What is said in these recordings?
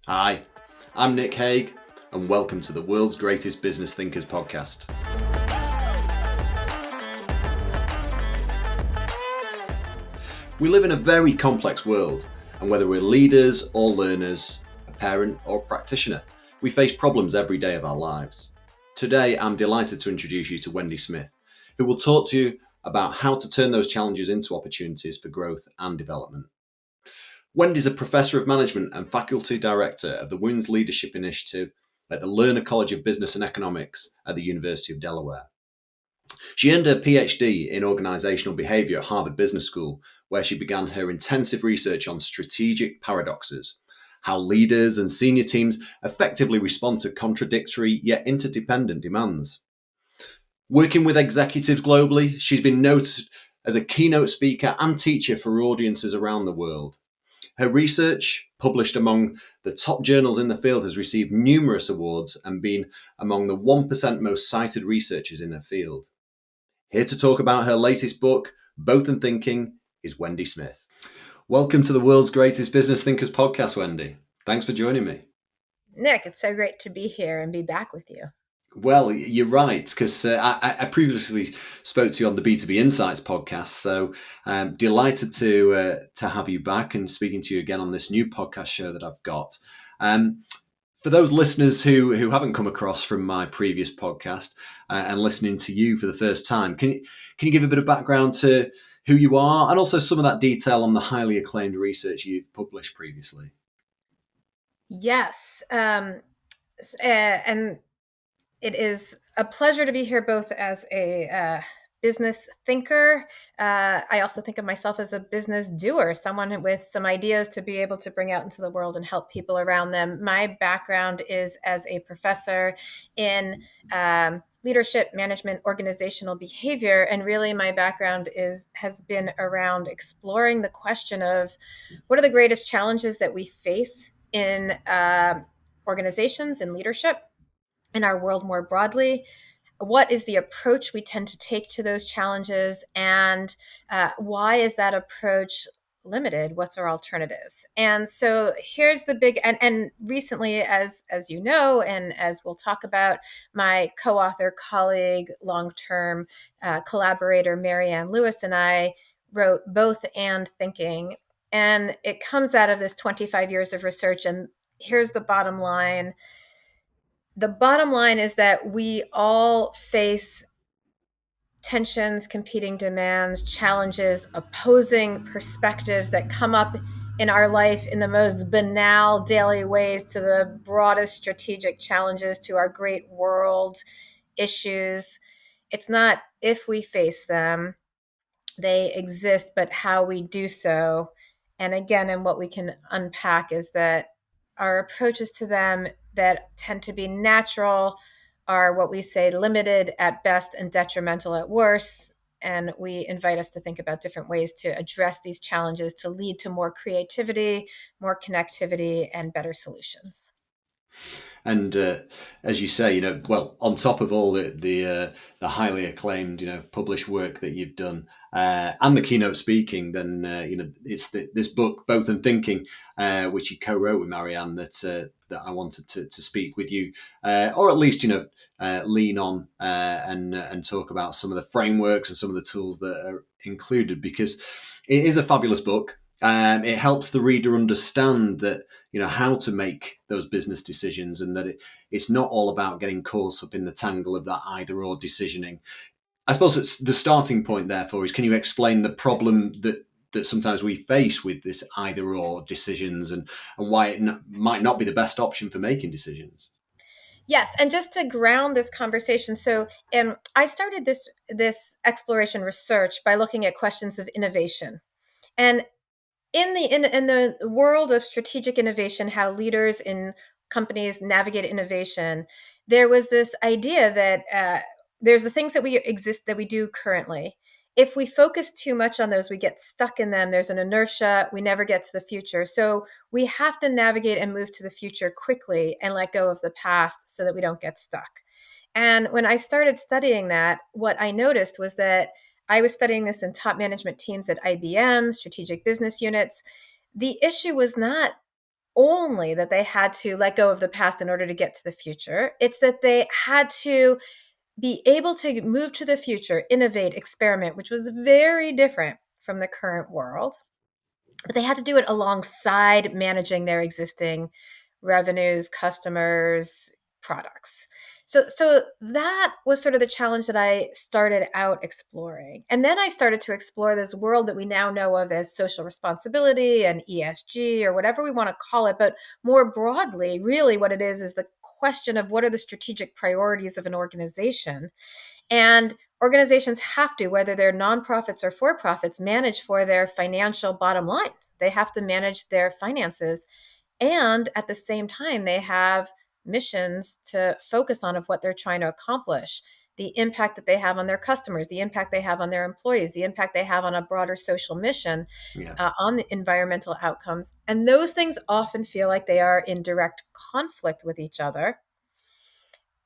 Hi, I'm Nick Haig, and welcome to the World's Greatest Business Thinkers podcast. We live in a very complex world, and whether we're leaders or learners, a parent or practitioner, we face problems every day of our lives. Today, I'm delighted to introduce you to Wendy Smith, who will talk to you about how to turn those challenges into opportunities for growth and development. Wendy's a Professor of Management and Faculty Director of the Women's Leadership Initiative at the Lerner College of Business and Economics at the University of Delaware. She earned her PhD in Organizational Behavior at Harvard Business School, where she began her intensive research on strategic paradoxes, how leaders and senior teams effectively respond to contradictory yet interdependent demands. Working with executives globally, she's been noted as a keynote speaker and teacher for audiences around the world. Her research, published among the top journals in the field, has received numerous awards and been among the 1% most cited researchers in her field. Here to talk about her latest book, Both and Thinking, is Wendy Smith. Welcome to the World's Greatest Business Thinkers podcast, Wendy. Thanks for joining me. Nick, it's so great to be here and be back with you. Well, you're right, because I previously spoke to you on the B2B Insights podcast, so I'm delighted to have you back and speaking to you again on this new podcast show that I've got. For those listeners who haven't come across from my previous podcast and listening to you for the first time, can you give a bit of background to who you are and also some of that detail on the highly acclaimed research you've published previously? Yes, and it is a pleasure to be here both as a business thinker. I also think of myself as a business doer, someone with some ideas to be able to bring out into the world and help people around them. My background is as a professor in leadership, management, organizational behavior, and really my background has been around exploring the question of what are the greatest challenges that we face in organizations and leadership in our world more broadly. What is the approach we tend to take to those challenges, and why is that approach limited? What's our alternatives? And so here's the big and recently, as you know, and as we'll talk about, my co-author, colleague, long-term collaborator Marianne Lewis and I wrote Both and Thinking, and it comes out of this 25 years of research. And here's the bottom line. The bottom line is that we all face tensions, competing demands, challenges, opposing perspectives that come up in our life in the most banal daily ways to the broadest strategic challenges to our great world issues. It's not if we face them, they exist, but how we do so. And again, and what we can unpack is that our approaches to them that tend to be natural are what we say limited at best and detrimental at worst. And we invite us to think about different ways to address these challenges to lead to more creativity, more connectivity, and better solutions. And as you say, well, on top of all the highly acclaimed, published work that you've done and the keynote speaking, then it's this book, Both and Thinking, which you co-wrote with Marianne, that I wanted to speak with you, or at least lean on and talk about some of the frameworks and some of the tools that are included, because it is a fabulous book. It helps the reader understand that how to make those business decisions, and that it's not all about getting caught up in the tangle of that either or decisioning. I suppose it's the starting point. Therefore, is can you explain the problem that sometimes we face with this either or decisions, and why it might not be the best option for making decisions? Yes, and just to ground this conversation, so I started this exploration research by looking at questions of innovation, and in the world of strategic innovation, how leaders in companies navigate innovation, there was this idea that there's the things that we do currently. If we focus too much on those, we get stuck in them. There's an inertia. We never get to the future. So we have to navigate and move to the future quickly and let go of the past so that we don't get stuck. And when I started studying that, what I noticed was that I was studying this in top management teams at IBM, strategic business units. The issue was not only that they had to let go of the past in order to get to the future. It's that they had to be able to move to the future, innovate, experiment, which was very different from the current world. But they had to do it alongside managing their existing revenues, customers, products. So that was sort of the challenge that I started out exploring. And then I started to explore this world that we now know of as social responsibility and ESG or whatever we want to call it. But more broadly, really what it is the question of what are the strategic priorities of an organization. And organizations have to, whether they're nonprofits or for profits, manage for their financial bottom lines. They have to manage their finances. And at the same time, they have missions to focus on of what they're trying to accomplish, the impact that they have on their customers, the impact they have on their employees, the impact they have on a broader social mission, Yeah. on the environmental outcomes. And those things often feel like they are in direct conflict with each other,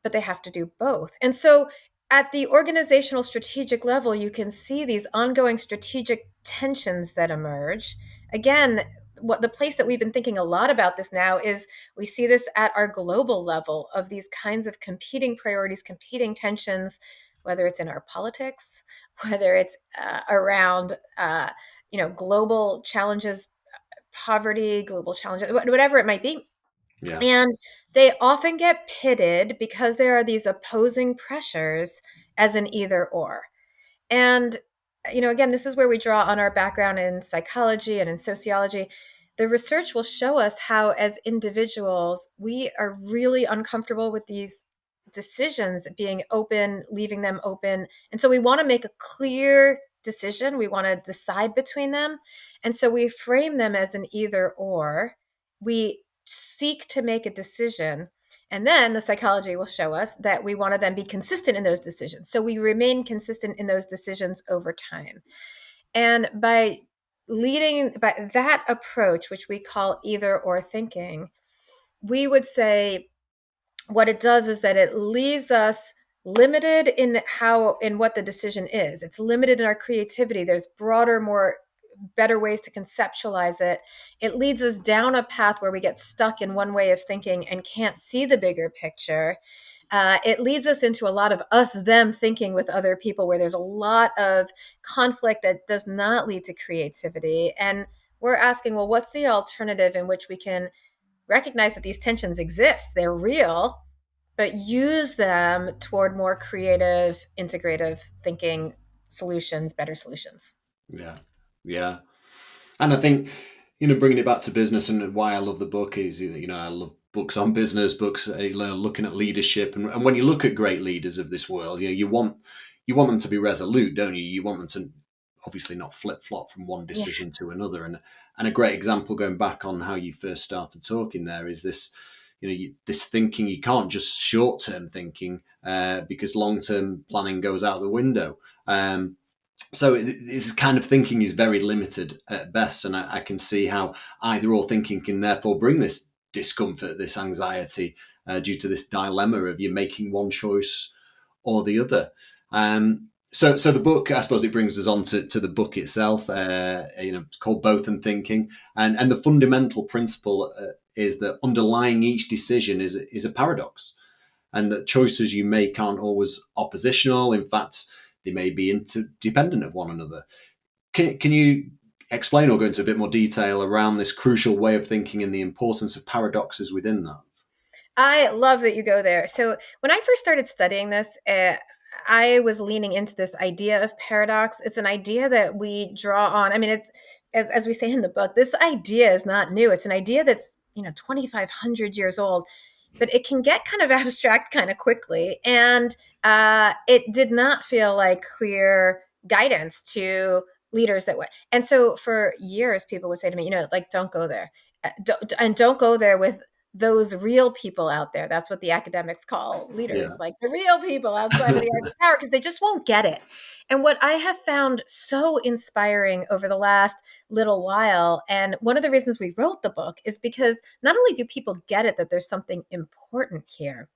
but they have to do both. And so at the organizational strategic level, you can see these ongoing strategic tensions that emerge. Again, what the place that we've been thinking a lot about this now is we see this at our global level of these kinds of competing priorities, competing tensions, whether it's in our politics, whether it's around global challenges, poverty, global challenges, whatever it might be. Yeah. And they often get pitted because there are these opposing pressures as an either or. And, again, this is where we draw on our background in psychology and in sociology. The research will show us how, as individuals, we are really uncomfortable with these decisions being open, leaving them open. And so we want to make a clear decision. We want to decide between them. And so we frame them as an either or. We seek to make a decision. And then the psychology will show us that we want to then be consistent in those decisions. So we remain consistent in those decisions over time. And by that approach, which we call either or thinking, we would say what it does is that it leaves us limited in what the decision is. It's limited in our creativity. There's broader, more better ways to conceptualize it. It leads us down a path where we get stuck in one way of thinking and can't see the bigger picture. It leads us into a lot of us them thinking with other people where there's a lot of conflict that does not lead to creativity. And we're asking, well, what's the alternative in which we can recognize that these tensions exist? They're real, but use them toward more creative, integrative thinking solutions, better solutions. Yeah. Yeah. And I think, bringing it back to business and why I love the book is, I love books on business, books looking at leadership. And when you look at great leaders of this world, you want them to be resolute, don't you? You want them to obviously not flip flop from one Yeah. decision to another. And a great example going back on how you first started talking there is this, this thinking. You can't just short term thinking because long term planning goes out the window. So this kind of thinking is very limited at best, and I can see how either or thinking can therefore bring this discomfort, this anxiety, due to this dilemma of you making one choice or the other. So the book, I suppose, it brings us on to the book itself. It's called Both and Thinking, and the fundamental principle is that underlying each decision is a paradox, and that choices you make aren't always oppositional. In fact, they may be interdependent of one another. Can you explain or go into a bit more detail around this crucial way of thinking and the importance of paradoxes within that? I love that you go there. So when I first started studying this, I was leaning into this idea of paradox. It's an idea that we draw on. I mean, it's as we say in the book, this idea is not new. It's an idea that's 2,500 years old, but it can get kind of abstract kind of quickly, and it did not feel like clear guidance to leaders that way. And so for years, people would say to me, like, don't go there. Don't go there with those real people out there. That's what the academics call leaders, Yeah. like the real people outside of the arc of power, because they just won't get it. And what I have found so inspiring over the last little while, and one of the reasons we wrote the book, is because not only do people get it that there's something important here,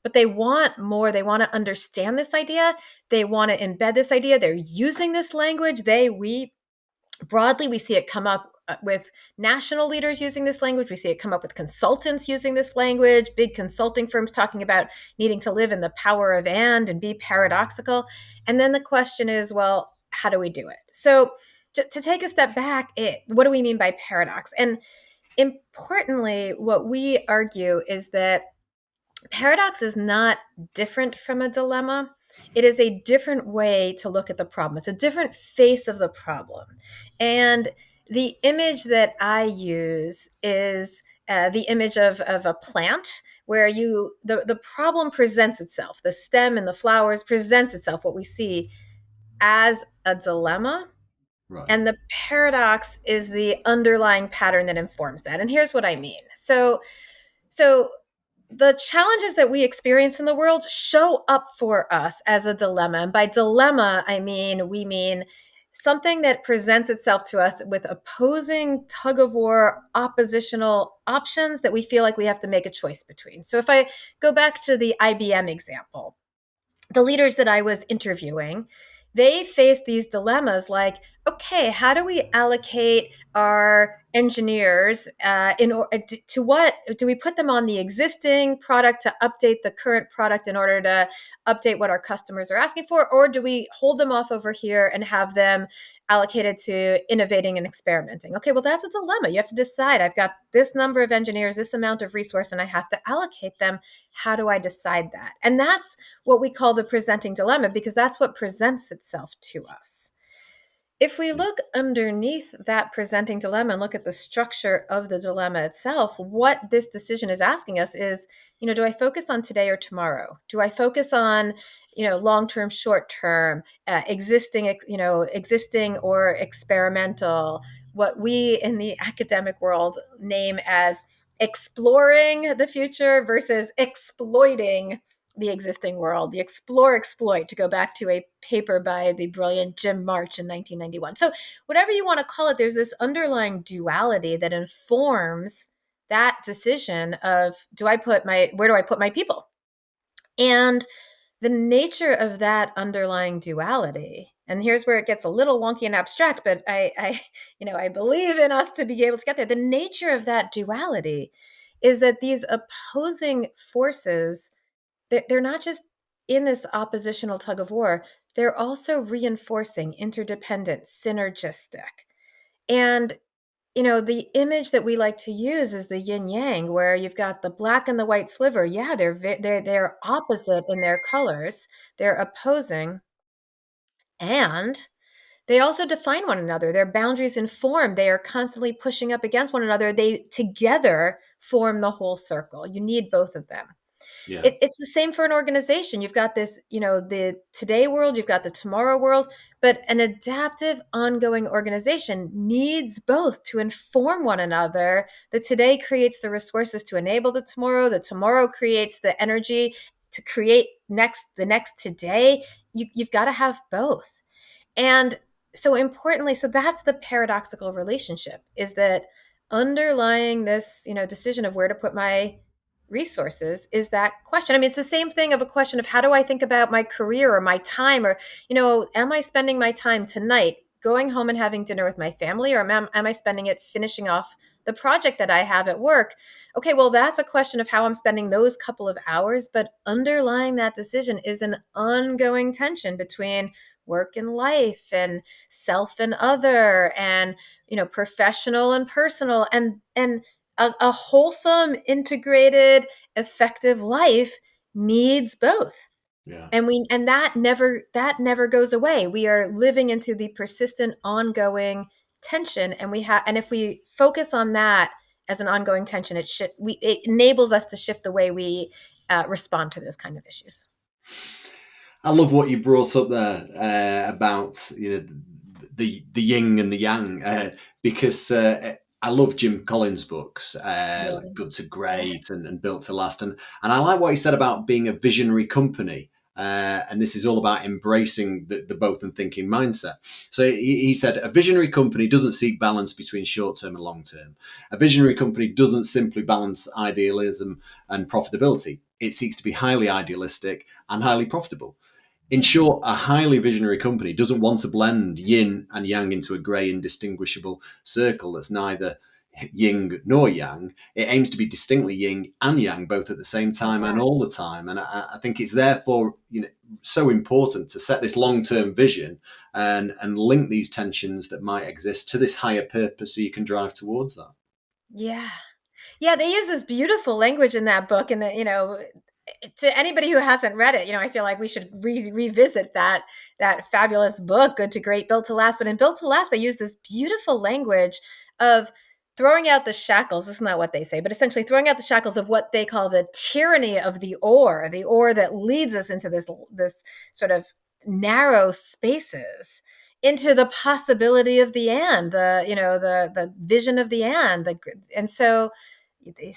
but they want more. They want to understand this idea. They want to embed this idea. They're using this language. We broadly, we see it come up with national leaders using this language. We see it come up with consultants using this language, big consulting firms talking about needing to live in the power of and be paradoxical. And then the question is, well, how do we do it? So to take a step back, what do we mean by paradox? And importantly, what we argue is that paradox is not different from a dilemma. It is a different way to look at the problem. It's a different face of the problem. And the image that I use is the image of a plant where the problem presents itself. The stem and the flowers presents itself, what we see, as a dilemma. Right. And the paradox is the underlying pattern that informs that. And here's what I mean. So the challenges that we experience in the world show up for us as a dilemma. And by dilemma, we mean something that presents itself to us with opposing tug of war, oppositional options that we feel like we have to make a choice between. So if I go back to the IBM example, the leaders that I was interviewing, they faced these dilemmas like, okay, how do we allocate our engineers to what do we put them on the existing product to update the current product in order to update what our customers are asking for, or do we hold them off over here and have them allocated to innovating and experimenting? Okay, well, that's a dilemma. You have to decide. I've got this number of engineers, this amount of resource, and I have to allocate them. How do I decide that? And that's what we call the presenting dilemma, because that's what presents itself to us. If we look underneath that presenting dilemma and look at the structure of the dilemma itself, what this decision is asking us is, do I focus on today or tomorrow? Do I focus on, long-term, short-term, existing or experimental, what we in the academic world name as exploring the future versus exploiting the existing world, the explore exploit, to go back to a paper by the brilliant Jim March in 1991. So whatever you want to call it, there's this underlying duality that informs that decision of where do I put my people? And the nature of that underlying duality, and here's where it gets a little wonky and abstract, but I believe in us to be able to get there. The nature of that duality is that these opposing forces, they're not just in this oppositional tug of war, they're also reinforcing, interdependent, synergistic. And the image that we like to use is the yin yang, where you've got the black and the white sliver. Yeah, they're opposite in their colors, they're opposing, and they also define one another. Their boundaries inform. They are constantly pushing up against one another. They together form the whole circle. You need both of them. Yeah. It's the same for an organization. You've got this, the today world, you've got the tomorrow world, but an adaptive, ongoing organization needs both to inform one another. The today creates the resources to enable the tomorrow creates the energy to create the next today. You've got to have both. And so importantly, so that's the paradoxical relationship, is that underlying this, decision of where to put my resources is that question. It's the same thing of a question of how do I think about my career or my time, or, am I spending my time tonight going home and having dinner with my family, or am I spending it finishing off the project that I have at work? Okay, well, that's a question of how I'm spending those couple of hours, but underlying that decision is an ongoing tension between work and life and self and other, and professional and personal, and a wholesome, integrated, effective life needs both. Yeah. And that never goes away. We are living into the persistent, ongoing tension, and if we focus on that as an ongoing tension, it enables us to shift the way we respond to those kind of issues. I love what you brought up there about the yin and the yang, because I love Jim Collins' books, like Good to Great and Built to Last, and I like what he said about being a visionary company. And this is all about embracing the both and thinking mindset. So he said, a visionary company doesn't seek balance between short term and long term. A visionary company doesn't simply balance idealism and profitability. It seeks to be highly idealistic and highly profitable. In short, a highly visionary company doesn't want to blend yin and yang into a grey, indistinguishable circle that's neither yin nor yang. It aims to be distinctly yin and yang, both at the same time and all the time. And I think it's therefore, so important to set this long-term vision and link these tensions that might exist to this higher purpose so you can drive towards that. Yeah. Yeah, they use this beautiful language in that book, and that, to anybody who hasn't read it, I feel like we should revisit that fabulous book, Good to Great, Built to Last. But in Built to Last, they use this beautiful language of throwing out the shackles. Isn't that what they say? But essentially, throwing out the shackles of what they call the tyranny of the or that leads us into this sort of narrow spaces, into the possibility of the and, the vision of the and so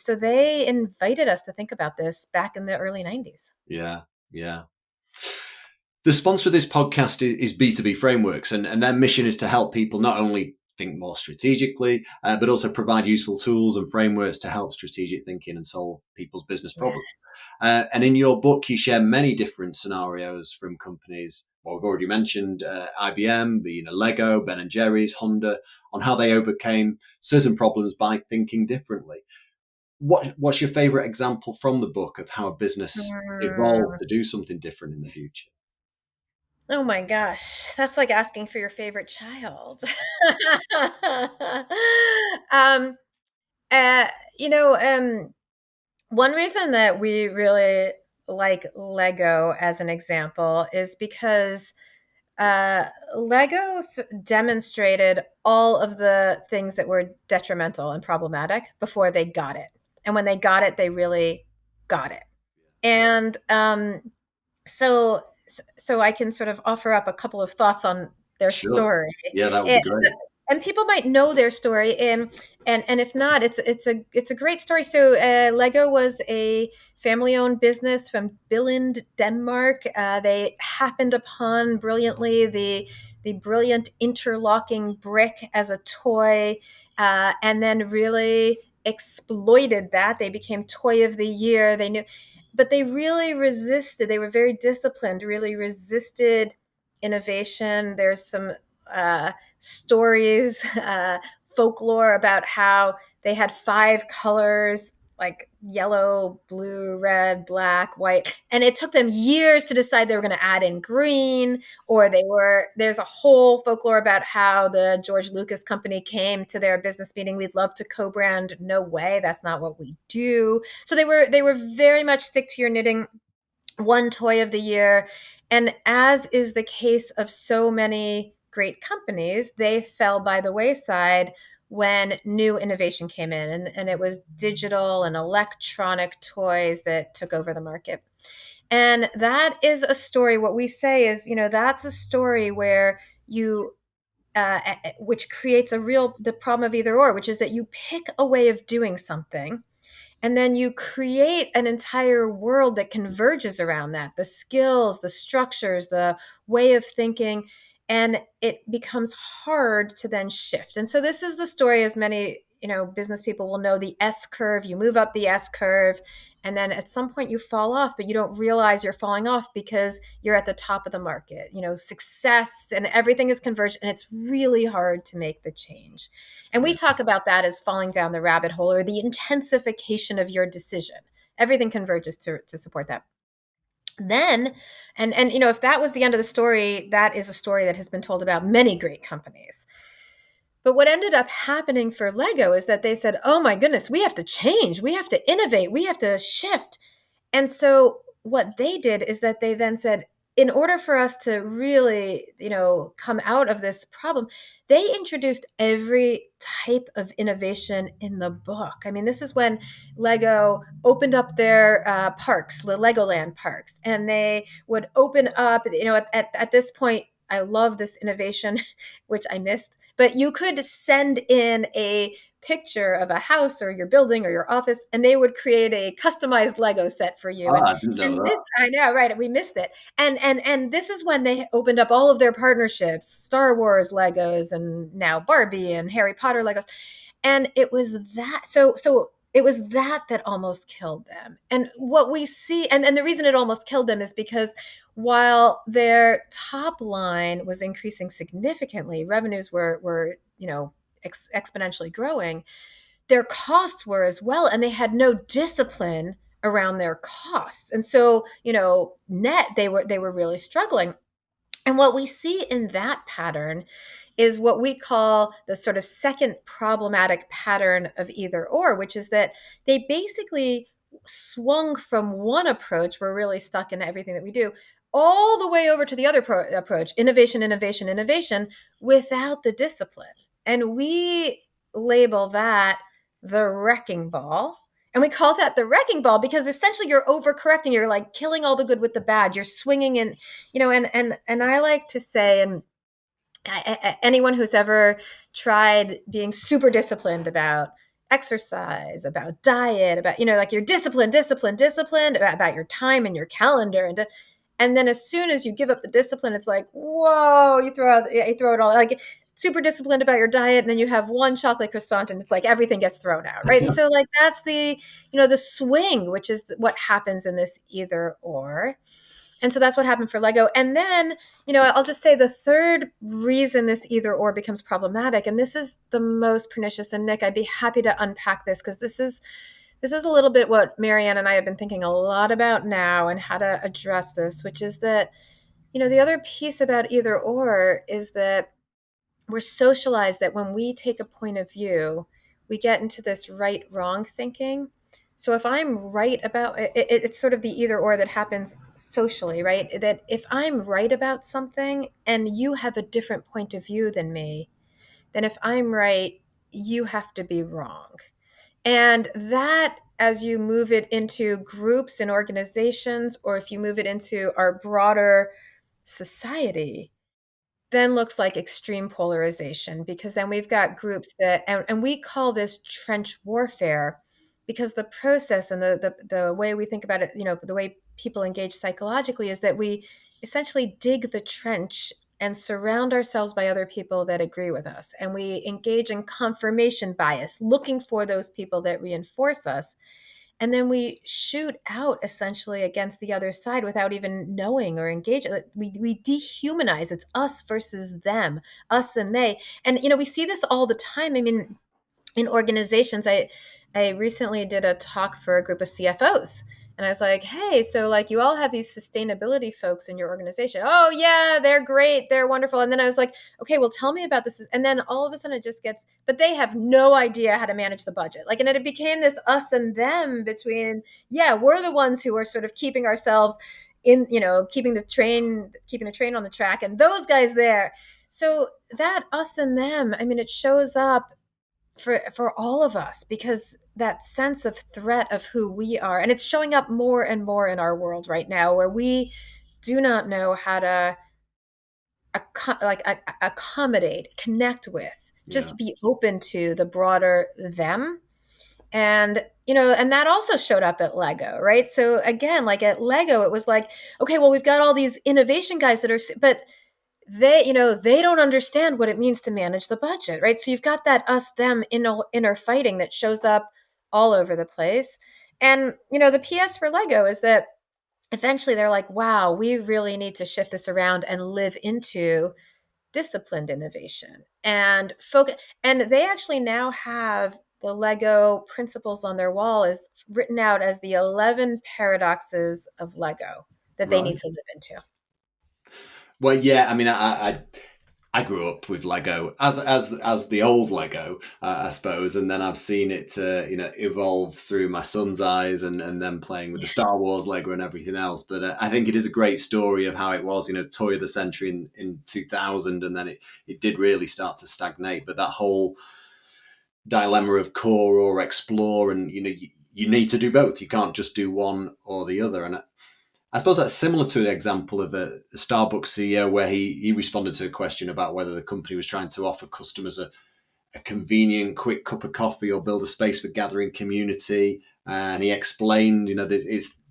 they invited us to think about this back in the early 90s. Yeah, yeah. The sponsor of this podcast is B2B Frameworks, and their mission is to help people not only think more strategically, but also provide useful tools and frameworks to help strategic thinking and solve people's business Yeah. problems. And in your book, you share many different scenarios from companies. Well, we've already mentioned IBM, Lego, Ben and Jerry's, Honda, on how they overcame certain problems by thinking differently. What's your favorite example from the book of how a business evolved to do something different in the future? Oh my gosh, that's like asking for your favorite child. um, uh, you know, um, One reason that we really like Lego as an example is because uh, Lego demonstrated all of the things that were detrimental and problematic before they got it. And when they got it, they really got it. And so I can sort of offer up a couple of thoughts on their Sure. story. Yeah, that would be It, great. and people might know their story, and if not, it's a great story. So Lego was a family-owned business from Billund, Denmark. They happened upon brilliantly the brilliant interlocking brick as a toy, and then really exploited that. They became Toy of the Year. They knew, but they really resisted. They were very disciplined, really resisted innovation. There's some stories, folklore about how they had 5 colors, like yellow, blue, red, black, white, and it took them years to decide they were going to add in green. Or there's a whole folklore about how the George Lucas company came to their business meeting. We'd love to co-brand. No way, that's not what we do. So they were very much stick to your knitting, one Toy of the Year. And as is the case of so many great companies, they fell by the wayside when new innovation came in, and it was digital and electronic toys that took over the market. And that is a story. What we say is, that's a story where which creates the problem of either or, which is that you pick a way of doing something and then you create an entire world that converges around that, the skills, the structures, the way of thinking, and it becomes hard to then shift. And so this is the story, as many, business people will know, the S curve. You move up the S curve, and then at some point you fall off, but you don't realize you're falling off because you're at the top of the market. Success and everything is converged, and it's really hard to make the change. And we talk about that as falling down the rabbit hole, or the intensification of your decision. Everything converges to support that. Then, and if that was the end of the story, that is a story that has been told about many great companies. But what ended up happening for Lego is that they said, oh my goodness, we have to change, we have to innovate, we have to shift. And so what they did is that they then said, in order for us to really, come out of this problem, they introduced every type of innovation in the book. I mean, this is when Lego opened up their parks, the Legoland parks, and they would open up, at this point, I love this innovation, which I missed, but you could send in a picture of a house or your building or your office, and they would create a customized Lego set for you. I didn't know And that. this, I know, right? We missed it. And this is when they opened up all of their partnerships, Star Wars Legos, and now Barbie and Harry Potter Legos. And it was that. So it was that almost killed them. And what we see, and the reason it almost killed them is because while their top line was increasing significantly, revenues were exponentially growing, their costs were as well, and they had no discipline around their costs. And so, net, they were really struggling. And what we see in that pattern is what we call the sort of second problematic pattern of either or, which is that they basically swung from one approach, we're really stuck in everything that we do, all the way over to the other approach, innovation, innovation, innovation, without the discipline. And we label that the wrecking ball. And we call that the wrecking ball because essentially you're overcorrecting. You're like killing all the good with the bad. You're swinging in, and I like to say, and anyone who's ever tried being super disciplined about exercise, about diet, about, like you're disciplined about your time and your calendar. And then as soon as you give up the discipline, it's like, whoa, you throw it all, like super disciplined about your diet. And then you have one chocolate croissant and it's like everything gets thrown out. Right. So like that's the swing, which is what happens in this either or. And so that's what happened for Lego. And then, I'll just say the third reason this either or becomes problematic, and this is the most pernicious. And Nick, I'd be happy to unpack this because this is a little bit what Marianne and I have been thinking a lot about now and how to address this, which is that, the other piece about either or is that we're socialized that when we take a point of view, we get into this right wrong thinking. So if I'm right about it, it's sort of the either or that happens socially, right? That if I'm right about something and you have a different point of view than me, then if I'm right, you have to be wrong. And that, as you move it into groups and organizations, or if you move it into our broader society, then looks like extreme polarization, because then we've got groups that, and we call this trench warfare, because the process and the way we think about it, the way people engage psychologically is that we essentially dig the trench and surround ourselves by other people that agree with us. And we engage in confirmation bias, looking for those people that reinforce us. And then we shoot out essentially against the other side without even knowing or engaging. We dehumanize. It's us versus them, us and they. And we see this all the time. I mean, in organizations, I recently did a talk for a group of CFOs. And I was like, hey, so like you all have these sustainability folks in your organization. Oh yeah, they're great. They're wonderful. And then I was like, okay, well, tell me about this. And then all of a sudden it just gets, but they have no idea how to manage the budget. Like, and it became this us and them between, yeah, we're the ones who are sort of keeping ourselves in, keeping the train on the track, and those guys there. So that us and them, I mean, it shows up for all of us, because that sense of threat of who we are, and it's showing up more and more in our world right now, where we do not know how to accommodate, connect with, just be open to the broader them. And and that also showed up at Lego, right? So again, like at Lego, it was like, okay, well, we've got all these innovation guys that are, but they don't understand what it means to manage the budget, right? So you've got that us them inner fighting that shows up all over the place. And the PS for Lego is that eventually they're like, wow, we really need to shift this around and live into disciplined innovation and focus. And they actually now have the Lego principles on their wall is written out as the 11 paradoxes of Lego that they need to live into. Well, yeah, I mean, I grew up with Lego as the old Lego, I suppose, and then I've seen it evolve through my son's eyes, and then playing with the Star Wars Lego and everything else. But I think it is a great story of how it was, toy of the century in 2000, and then it did really start to stagnate. But that whole dilemma of core or explore, and you need to do both. You can't just do one or the other. And I suppose that's similar to an example of a Starbucks CEO where he responded to a question about whether the company was trying to offer customers a convenient, quick cup of coffee or build a space for gathering community. And he explained,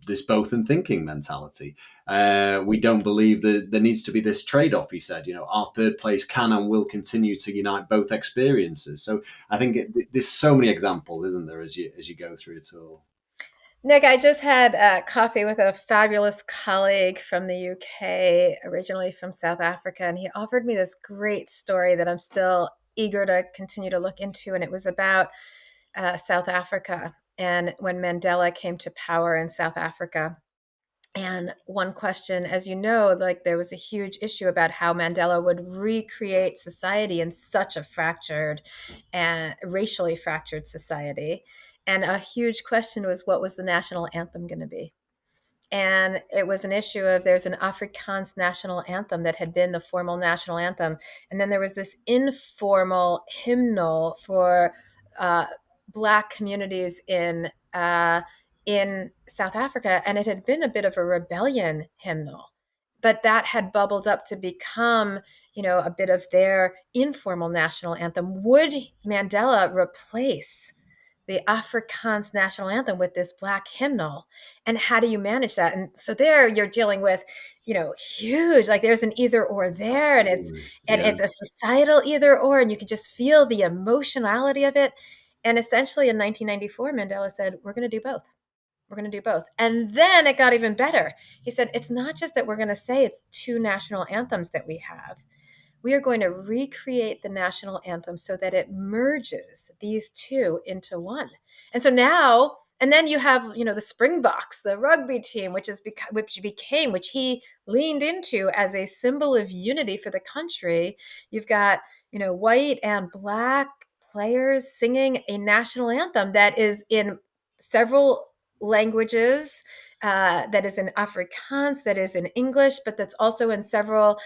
this both and thinking mentality. We don't believe that there needs to be this trade-off. He said, our third place can and will continue to unite both experiences. So I think there's so many examples, isn't there, as you go through it all. Nick, I just had coffee with a fabulous colleague from the UK, originally from South Africa, and he offered me this great story that I'm still eager to continue to look into. And it was about South Africa and when Mandela came to power in South Africa. And one question, as you know, like there was a huge issue about how Mandela would recreate society in such a fractured and racially fractured society. And a huge question was, what was the national anthem going to be? And it was an issue of there's an Afrikaans national anthem that had been the formal national anthem. And then there was this informal hymnal for uh, Black communities in South Africa. And it had been a bit of a rebellion hymnal. But that had bubbled up to become, a bit of their informal national anthem. Would Mandela replace the Afrikaans national anthem with this Black hymnal? And how do you manage that? And so there you're dealing with, huge, like there's an either or there. And it's a societal either or, and you could just feel the emotionality of it. And essentially in 1994, Mandela said, we're going to do both. We're going to do both. And then it got even better. He said, it's not just that we're going to say it's two national anthems that we have. We are going to recreate the national anthem so that it merges these two into one. And so now, and then you have, the Springboks, the rugby team, which he leaned into as a symbol of unity for the country. You've got, white and Black players singing a national anthem that is in several languages, that is in Afrikaans, that is in English, but that's also in several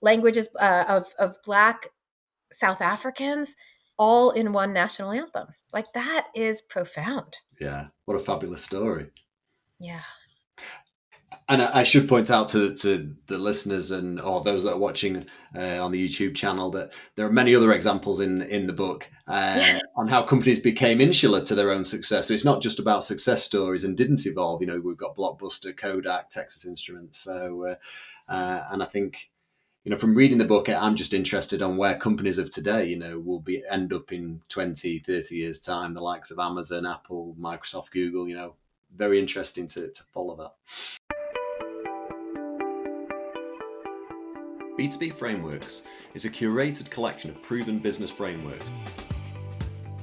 languages of Black South Africans, all in one national anthem. Like, that is profound. Yeah, what a fabulous story. Yeah. And I should point out to the listeners or those that are watching on the YouTube channel that there are many other examples in the book on how companies became insular to their own success. So it's not just about success stories and didn't evolve. We've got Blockbuster, Kodak, Texas Instruments. So, and I think, from reading the book, I'm just interested on where companies of today, will end up in 20, 30 years' time, the likes of Amazon, Apple, Microsoft, Google, very interesting to follow that. B2B Frameworks is a curated collection of proven business frameworks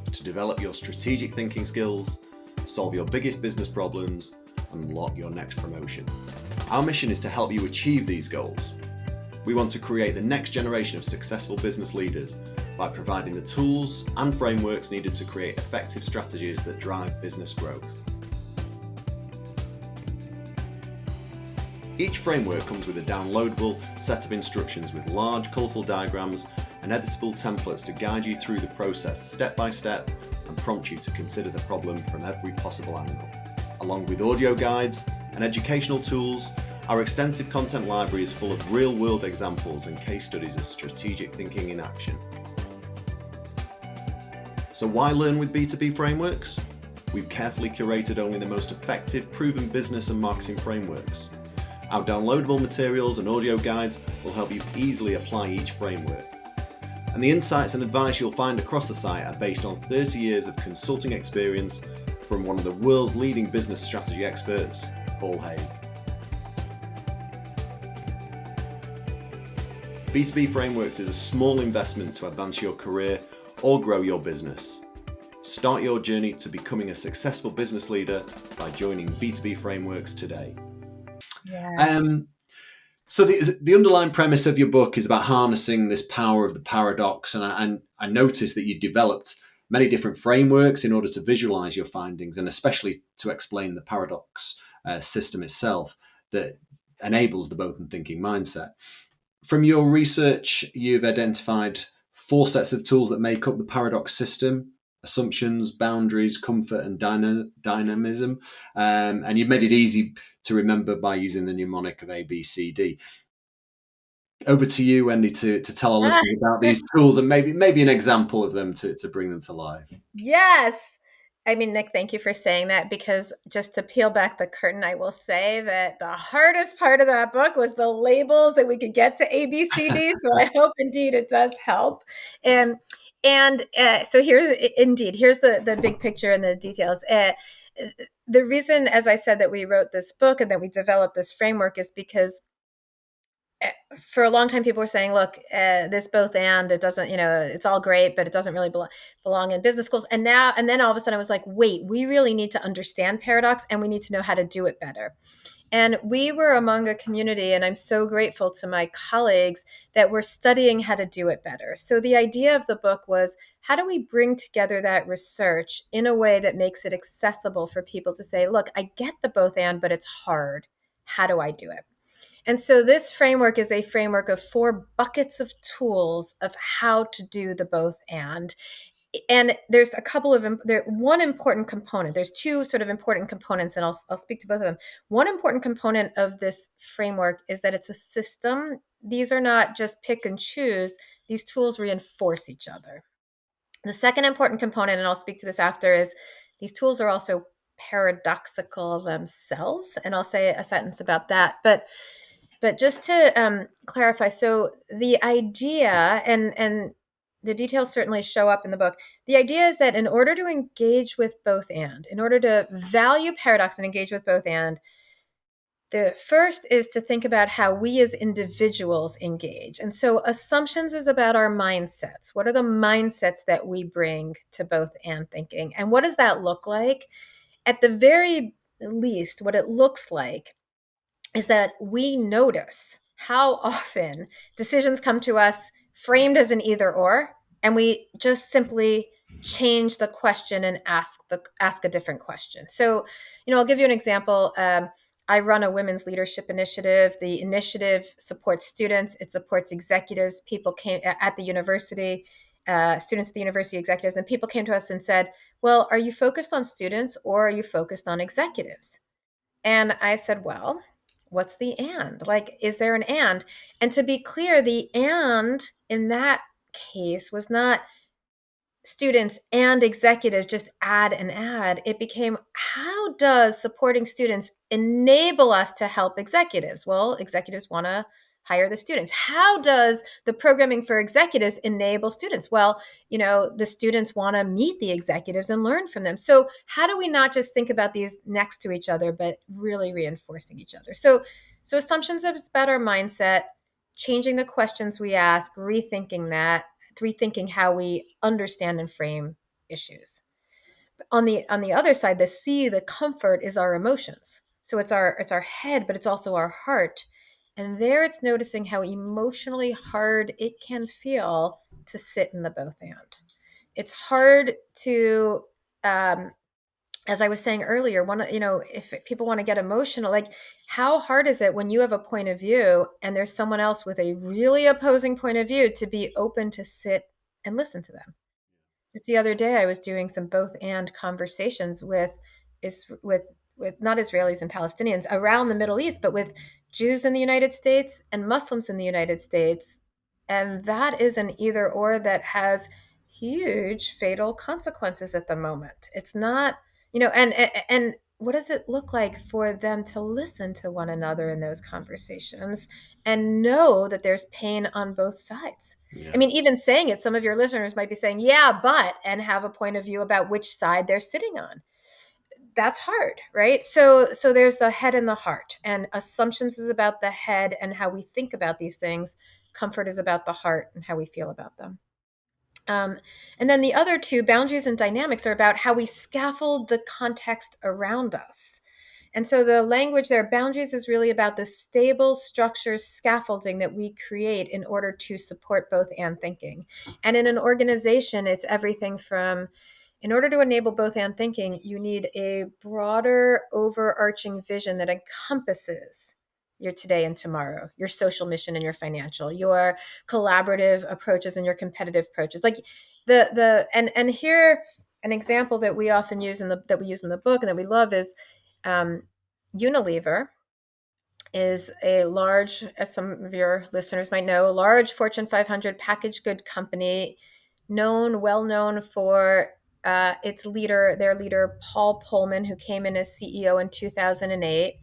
to develop your strategic thinking skills, solve your biggest business problems, and unlock your next promotion. Our mission is to help you achieve these goals. We want to create the next generation of successful business leaders by providing the tools and frameworks needed to create effective strategies that drive business growth. Each framework comes with a downloadable set of instructions with large, colourful diagrams and editable templates to guide you through the process step by step and prompt you to consider the problem from every possible angle. Along with audio guides and educational tools, our extensive content library is full of real-world examples and case studies of strategic thinking in action. So why learn with B2B Frameworks? We've carefully curated only the most effective, proven business and marketing frameworks. Our downloadable materials and audio guides will help you easily apply each framework. And the insights and advice you'll find across the site are based on 30 years of consulting experience from one of the world's leading business strategy experts, Paul Haig. B2B Frameworks is a small investment to advance your career or grow your business. Start your journey to becoming a successful business leader by joining B2B Frameworks today. Yeah. So the underlying premise of your book is about harnessing this power of the paradox, and I noticed that you developed many different frameworks in order to visualize your findings, and especially to explain the paradox system itself that enables the both and thinking mindset. From your research, you've identified 4 sets of tools that make up the paradox system: assumptions, boundaries, comfort, and dynamism. And you've made it easy to remember by using the mnemonic of A, B, C, D. Over to you, Wendy, to tell our listeners about these tools and maybe an example of them to bring them to life. Yes. I mean, Nick, thank you for saying that, because just to peel back the curtain, I will say that the hardest part of that book was the labels that we could get to A, B, C, D. So I hope indeed it does help. And so here's the big picture and the details. The reason, as I said, that we wrote this book and that we developed this framework is because for a long time people were saying, look, this both and, it doesn't, it's all great, but it doesn't really belong in business schools. And then all of a sudden I was like, wait, we really need to understand paradox, and we need to know how to do it better. And we were among a community, and I'm so grateful to my colleagues that were studying how to do it better. So the idea of the book was, how do we bring together that research in a way that makes it accessible for people to say, look, I get the both and, but it's hard. How do I do it? And so this framework is a framework of 4 buckets of tools of how to do the both and. And there's a couple of one important component. There's 2 sort of important components, and I'll speak to both of them. One important component of this framework is that it's a system. These are not just pick and choose. These tools reinforce each other. The second important component, and I'll speak to this after, is these tools are also paradoxical themselves, and I'll say a sentence about that. But just to clarify, so the idea, and the details certainly show up in the book. The idea is that in order to engage with both and, in order to value paradox and engage with both and, the first is to think about how we as individuals engage. And so assumptions is about our mindsets. What are the mindsets that we bring to both and thinking? And what does that look like? At the very least, what it looks like is that we notice how often decisions come to us framed as an either or, and we just simply change the question and ask a different question. So, I'll give you an example. I run a women's leadership initiative. The initiative supports students, it supports executives. People came at the university, students at the university, executives, and people came to us and said, well, are you focused on students or are you focused on executives? And I said, well, what's the and? Like, is there an and? And to be clear, the and in that case was not students and executives just add and add. It became, how does supporting students enable us to help executives? Well, executives want to hire the students. How does the programming for executives enable students? Well, the students want to meet the executives and learn from them. So how do we not just think about these next to each other, but really reinforcing each other? So assumptions is about our mindset, changing the questions we ask, rethinking how we understand and frame issues. On the other side, the C, the comfort, is our emotions. So it's our head, but it's also our heart. And there it's noticing how emotionally hard it can feel to sit in the both and. It's hard to as I was saying earlier, if people want to get emotional, like, how hard is it when you have a point of view and there's someone else with a really opposing point of view to be open to sit and listen to them? Just the other day, I was doing some both and conversations is with not Israelis and Palestinians around the Middle East, but with Jews in the United States and Muslims in the United States, and that is an either or that has huge fatal consequences at the moment. It's not, and what does it look like for them to listen to one another in those conversations and know that there's pain on both sides? Yeah. I mean, even saying it, some of your listeners might be saying, yeah, but, and have a point of view about which side they're sitting on. That's hard, right? So there's the head and the heart, and assumptions is about the head and how we think about these things. Comfort is about the heart and how we feel about them. And then the other 2, boundaries and dynamics, are about how we scaffold the context around us. And so the language there, boundaries, is really about the stable structure scaffolding that we create in order to support both and thinking. And in an organization, it's everything from, in order to enable both and thinking, you need a broader overarching vision that encompasses your today and tomorrow, your social mission and your financial, your collaborative approaches and your competitive approaches. Like and here, an example that we often use that we use in the book and that we love is Unilever is a large, as some of your listeners might know, large Fortune 500 packaged good company, well known for its leader, their leader, Paul Pullman, who came in as CEO in 2008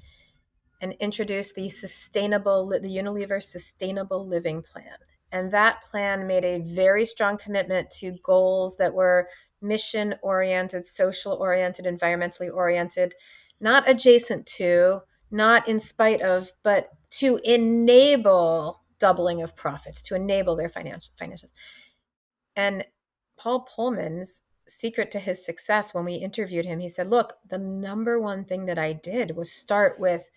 and introduced the Unilever Sustainable Living Plan. And that plan made a very strong commitment to goals that were mission oriented, social oriented, environmentally oriented, not adjacent to, not in spite of, but to enable doubling of profits, to enable their financials. And Paul Pullman's secret to his success, when we interviewed him, he said, look, the number one thing that I did was start with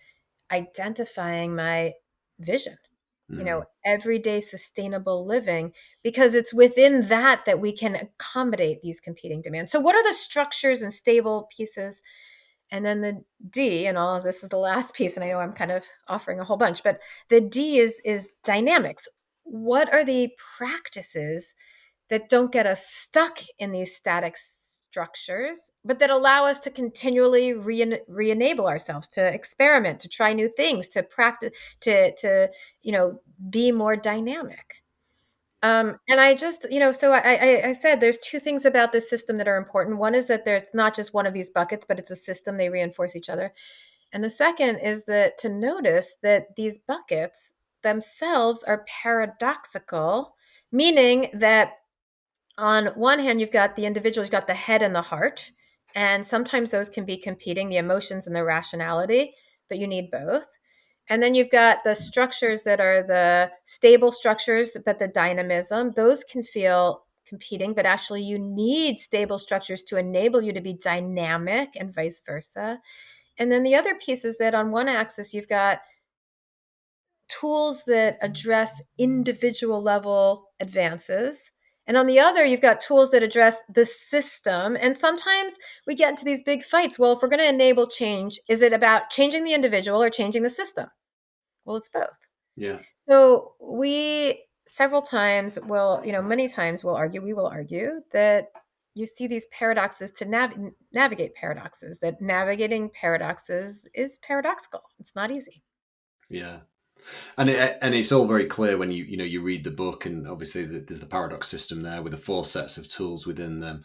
identifying my vision, everyday sustainable living, because it's within that we can accommodate these competing demands. So what are the structures and stable pieces? And then the D, and all of this is the last piece, and I know I'm kind of offering a whole bunch, but the D is dynamics. What are the practices that don't get us stuck in these static structures, but that allow us to continually re-enable ourselves, to experiment, to try new things, to practice, to be more dynamic. And I just, so I said there's two things about this system that are important. One is that there's not just one of these buckets, but it's a system. They reinforce each other. And the second is that to notice that these buckets themselves are paradoxical, meaning that on one hand, you've got the individual, you've got the head and the heart. And sometimes those can be competing, the emotions and the rationality, but you need both. And then you've got the structures that are the stable structures, but the dynamism, those can feel competing, but actually you need stable structures to enable you to be dynamic and vice versa. And then the other piece is that on one axis, you've got tools that address individual level advances. And on the other, you've got tools that address the system. And sometimes we get into these big fights. Well, if we're going to enable change, is it about changing the individual or changing the system? Well, it's both. Yeah. So we several times will, many times we will argue that you see these paradoxes to navigate paradoxes, that navigating paradoxes is paradoxical. It's not easy. Yeah. And it's all very clear when you read the book, and obviously there's the paradox system there with the 4 sets of tools within them,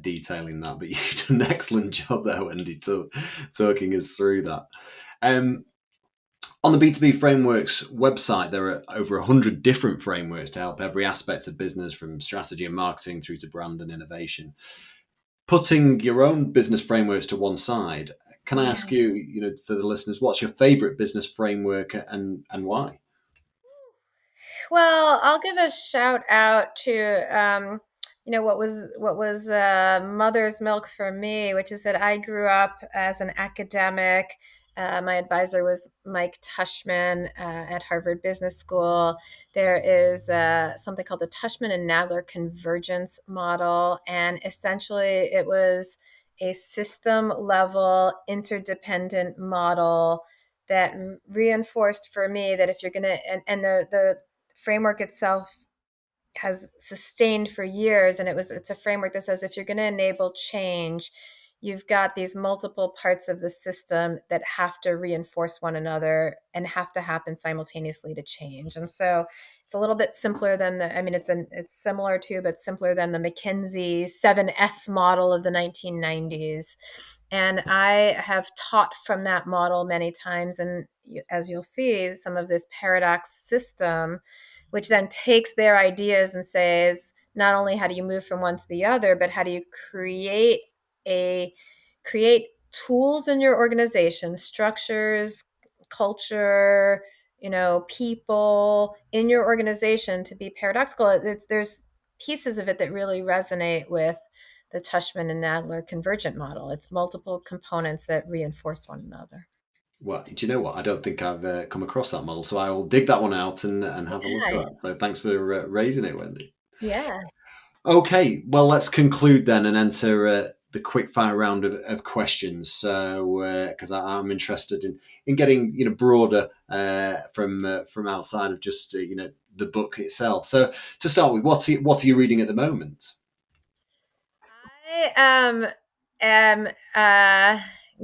detailing that. But you've done an excellent job there, Wendy, talking us through that. On the B2B Frameworks website, there are over 100 different frameworks to help every aspect of business, from strategy and marketing through to brand and innovation. Putting your own business frameworks to one side, can I ask you, for the listeners, what's your favorite business framework and why? Well, I'll give a shout out to what was mother's milk for me, which is that I grew up as an academic. My advisor was Mike Tushman at Harvard Business School. There is something called the Tushman and Nadler convergence model, and essentially it was a system level interdependent model that reinforced for me that if you're going to, and the framework itself has sustained for years, and it's a framework that says if you're going to enable change, you've got these multiple parts of the system that have to reinforce one another and have to happen simultaneously to change. And so it's a little bit simpler than it's similar to, but simpler than the McKinsey 7S model of the 1990s. And I have taught from that model many times, and as you'll see, some of this paradox system, which then takes their ideas and says, not only how do you move from one to the other, but how do you create tools in your organization, structures, culture, people in your organization to be paradoxical. There's pieces of it that really resonate with the Tushman and Nadler convergent model. It's multiple components that reinforce one another. Well, do you know what? I don't think I've come across that model, so I will dig that one out and have a look at that. So thanks for raising it, Wendy. Yeah. Okay, well, let's conclude then and enter the quickfire round of questions. So, because I'm interested in getting broader from outside of just the book itself. So, to start with, what are you reading at the moment? I am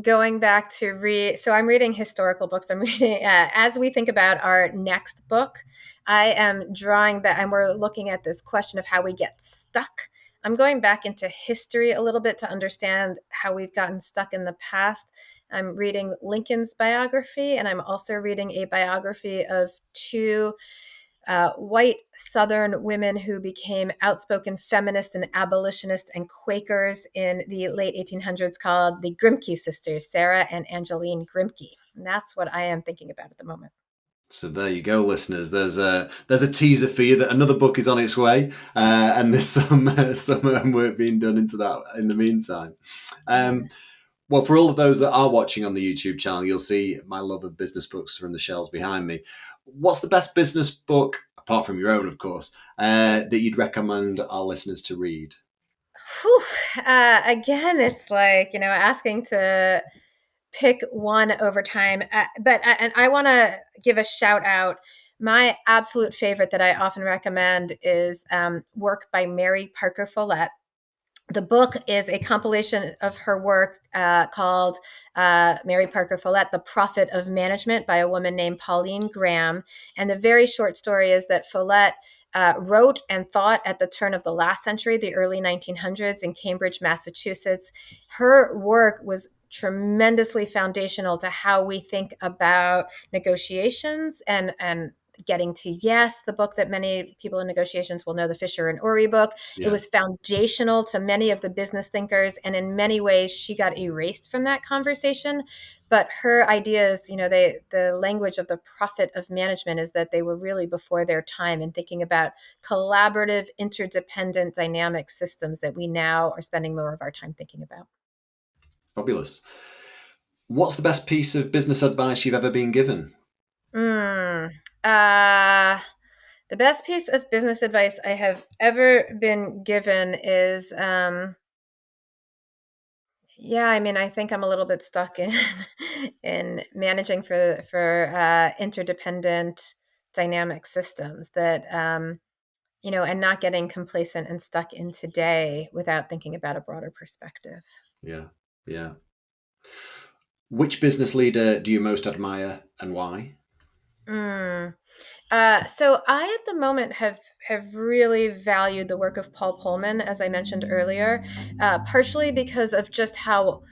going back to read. So I'm reading historical books. I'm reading as we think about our next book. I am drawing back, and we're looking at this question of how we get stuck. I'm going back into history a little bit to understand how we've gotten stuck in the past. I'm reading Lincoln's biography, and I'm also reading a biography of two white Southern women who became outspoken feminists and abolitionists and Quakers in the late 1800s, called the Grimke sisters, Sarah and Angeline Grimke. And that's what I am thinking about at the moment. So there you go, listeners. There's a teaser for you that another book is on its way, and there's some work being done into that in the meantime. Yeah. Well, for all of those that are watching on the YouTube channel, you'll see my love of business books from the shelves behind me. What's the best business book, apart from your own, of course, that you'd recommend our listeners to read? Whew. Again, it's like, asking to pick one over time. And I want to give a shout out. My absolute favorite that I often recommend is work by Mary Parker Follett. The book is a compilation of her work called Mary Parker Follett, The Profit of Management, by a woman named Pauline Graham. And the very short story is that Follett wrote and thought at the turn of the last century, the early 1900s, in Cambridge, Massachusetts. Her work was tremendously foundational to how we think about negotiations and getting to yes, the book that many people in negotiations will know, the Fisher and Uri book. It Yeah. was foundational to many of the business thinkers. And in many ways, she got erased from that conversation. But her ideas, the language of the profit of management is that they were really before their time in thinking about collaborative, interdependent, dynamic systems that we now are spending more of our time thinking about. Fabulous. What's the best piece of business advice you've ever been given? Mm, uh, the best piece of business advice I have ever been given is, yeah, I mean, I think I'm a little bit stuck in in managing for interdependent dynamic systems that, and not getting complacent and stuck in today without thinking about a broader perspective. Yeah. Yeah. Which business leader do you most admire and why? Mm. So I, at the moment, have really valued the work of Paul Pullman, as I mentioned earlier, partially because of just how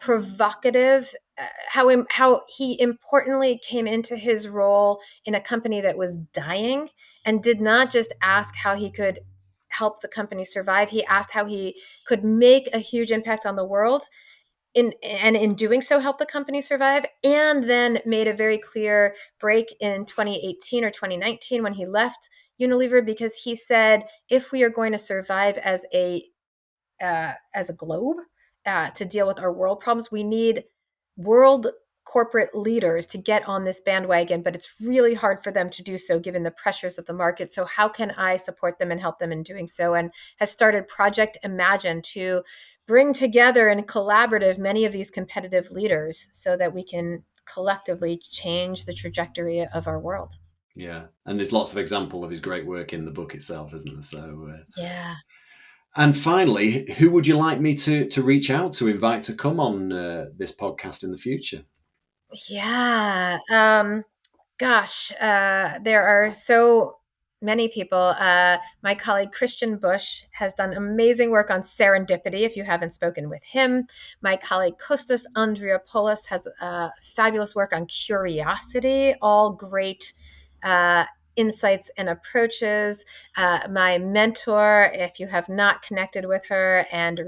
provocative, how he importantly came into his role in a company that was dying, and did not just ask how he could help the company survive. He asked how he could make a huge impact on the world, in doing so help the company survive, and then made a very clear break in 2018 or 2019 when he left Unilever, because he said, if we are going to survive as a globe, to deal with our world problems, we need world corporate leaders to get on this bandwagon, but it's really hard for them to do so given the pressures of the market. So how can I support them and help them in doing so? And has started Project Imagine to bring together in collaborative many of these competitive leaders so that we can collectively change the trajectory of our world. Yeah, and there's lots of example of his great work in the book itself, isn't there? Yeah. And finally, who would you like me to reach out to, invite to come on this podcast in the future? Yeah. Gosh, there are so many people. My colleague Christian Bush has done amazing work on serendipity, if you haven't spoken with him. My colleague Kostas Andriopoulos has fabulous work on curiosity, all great uh, insights and approaches. My mentor, if you have not connected with her, and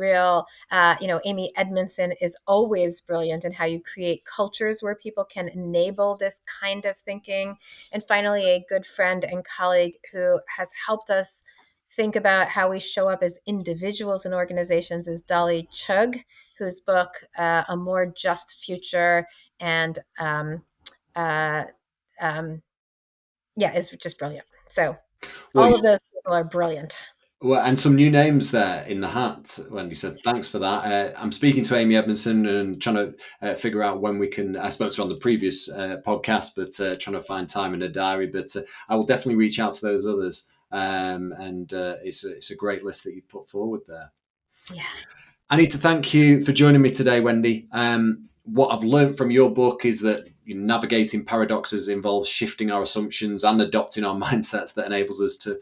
Amy Edmondson, is always brilliant in how you create cultures where people can enable this kind of thinking. And finally, a good friend and colleague who has helped us think about how we show up as individuals and organizations is Dolly Chugh, whose book, A More Just Future, and uh, um, yeah, is just brilliant. So Well, all of those people are brilliant. well, and some new names there in the hat. Wendy said, "Thanks for that." I'm speaking to Amy Edmondson and trying to figure out when we can. I spoke to her on the previous podcast, but trying to find time in a diary. But I will definitely reach out to those others. And it's a great list that you've put forward there. Yeah. I need to thank you for joining me today, Wendy. What I've learned from your book is that navigating paradoxes involves shifting our assumptions and adopting our mindsets that enables us to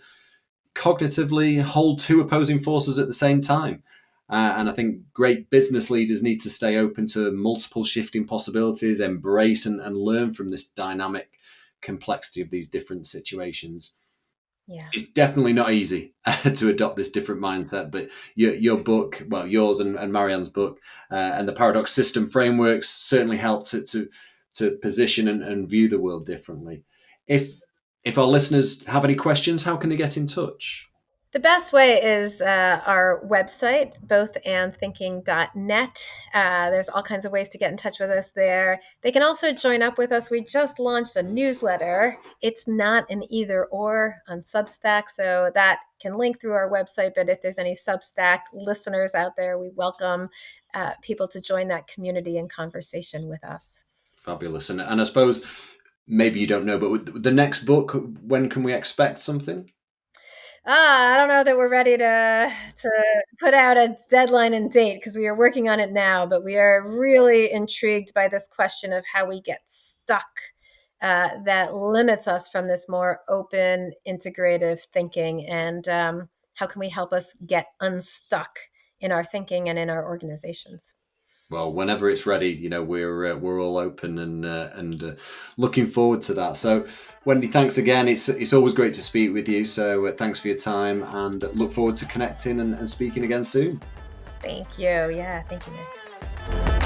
cognitively hold two opposing forces at the same time. And I think great business leaders need to stay open to multiple shifting possibilities, embrace and learn from this dynamic complexity of these different situations. Yeah. It's definitely not easy to adopt this different mindset, but your book, well, yours and Marianne's book, and the paradox system frameworks certainly help to position and view the world differently. If our listeners have any questions, how can they get in touch? The best way is our website, bothandthinking.net. There's all kinds of ways to get in touch with us there. They can also join up with us. We just launched a newsletter. It's not an either or on Substack, so that can link through our website. But if there's any Substack listeners out there, we welcome people to join that community and conversation with us. Fabulous. And I suppose maybe you don't know, but with the next book, when can we expect something? I don't know that we're ready to put out a deadline and date because we are working on it now, but we are really intrigued by this question of how we get stuck that limits us from this more open, integrative thinking, and how can we help us get unstuck in our thinking and in our organizations. Well, whenever it's ready, we're all open and looking forward to that. So, Wendy, thanks again. It's always great to speak with you. So, thanks for your time, and look forward to connecting and speaking again soon. Thank you. Yeah, thank you, Nick.